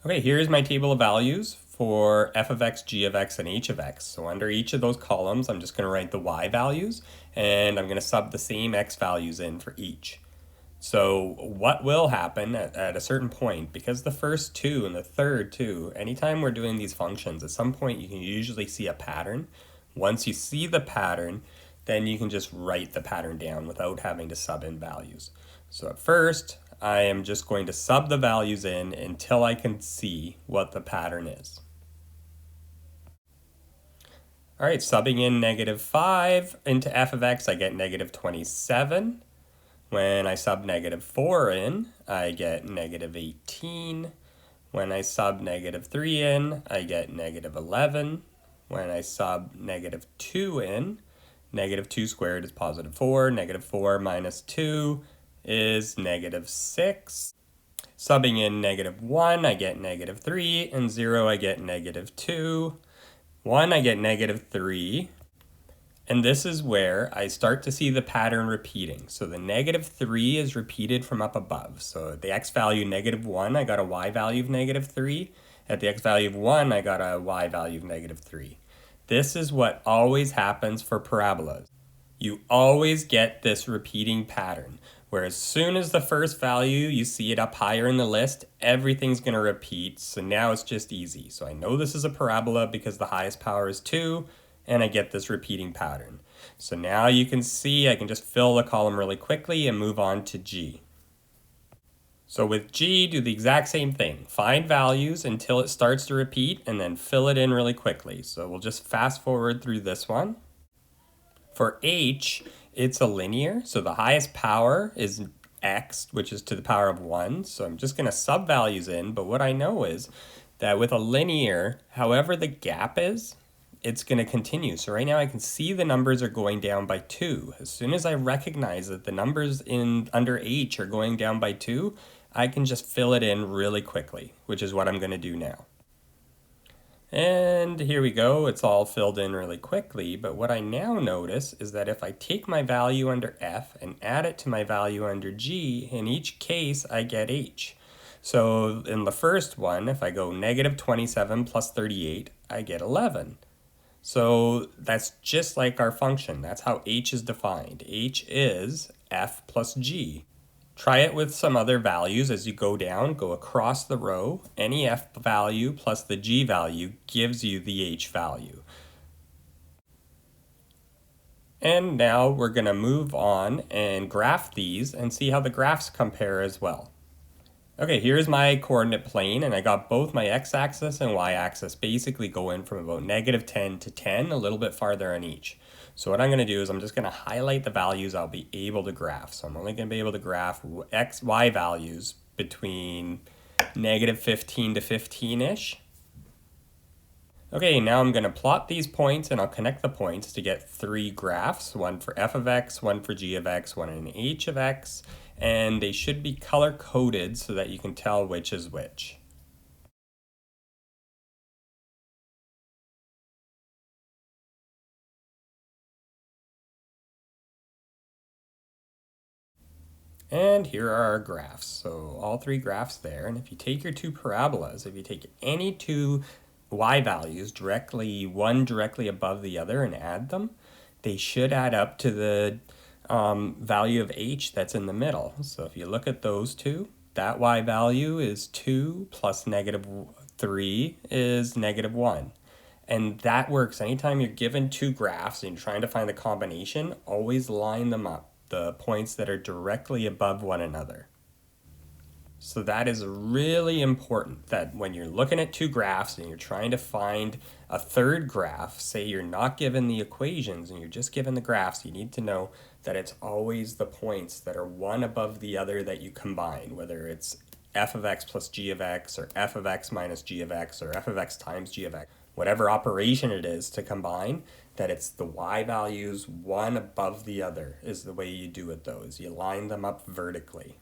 Okay, here's my table of values for f of x, g of x, and h of x. So under each of those columns, I'm just going to write the y values, and I'm going to sub the same x values in for each. So what will happen at a certain point, because the first two and the third two, anytime we're doing these functions, at some point you can usually see a pattern. Once you see the pattern, then you can just write the pattern down without having to sub in values. So at first, I am just going to sub the values in until I can see what the pattern is. All right, subbing in -5 into f of x, I get -27. When I sub -4 in, I get -18. When I sub -3 in, I get -11. When I sub -2 in, -2 squared is +4. -4 minus 2 is -6. Subbing in -1, I get -3, and 0, I get -2. 1, I get -3. And this is where I start to see the pattern repeating. So the -3 is repeated from up above. So at the x value -1, I got a y value of -3. At the x value of 1, I got a y value of -3. This is what always happens for parabolas. You always get this repeating pattern, where as soon as the first value, you see it up higher in the list, everything's going to repeat. So now it's just easy. So I know this is a parabola because the highest power is 2, and I get this repeating pattern. So now you can see I can just fill the column really quickly and move on to G. So with G, do the exact same thing. Find values until it starts to repeat and then fill it in really quickly. So we'll just fast forward through this one. For H, it's a linear, so the highest power is x, which is to the power of 1. So I'm just going to sub values in, but what I know is that with a linear, however the gap is, it's going to continue. So right now I can see the numbers are going down by 2. As soon as I recognize that the numbers under H are going down by 2, I can just fill it in really quickly, which is what I'm going to do now. And here we go, it's all filled in really quickly, but what I now notice is that if I take my value under F and add it to my value under G, in each case I get H. So in the first one, if I go -27 plus 38, I get 11. So that's just like our function. That's how H is defined. H is F plus G. Try it with some other values as you go down, go across the row. Any F value plus the G value gives you the H value. And now we're going to move on and graph these and see how the graphs compare as well. Okay, here's my coordinate plane, and I got both my x-axis and y-axis basically going from about -10 to 10, a little bit farther on each. So what I'm going to do is I'm just going to highlight the values I'll be able to graph. So I'm only going to be able to graph x, y values between -15 to 15-ish. Okay, now I'm going to plot these points, and I'll connect the points to get 3 graphs, one for f of x, one for g of x, one in h of x, and they should be color-coded so that you can tell which is which. And here are our graphs. So all 3 graphs there, and if you take your 2 parabolas, if you take any 2 y values directly, one directly above the other and add them, they should add up to the value of h that's in the middle. So if you look at those two, that y value is 2 plus -3 is -1. And that works anytime you're given 2 graphs and you're trying to find the combination, always line them up, the points that are directly above one another. So that is really important, that when you're looking at 2 graphs and you're trying to find a third graph, say you're not given the equations and you're just given the graphs, you need to know that it's always the points that are one above the other that you combine, whether it's f of x plus g of x, or f of x minus g of x, or f of x times g of x. Whatever operation it is to combine, that it's the y values one above the other is the way you do it though, is you line them up vertically.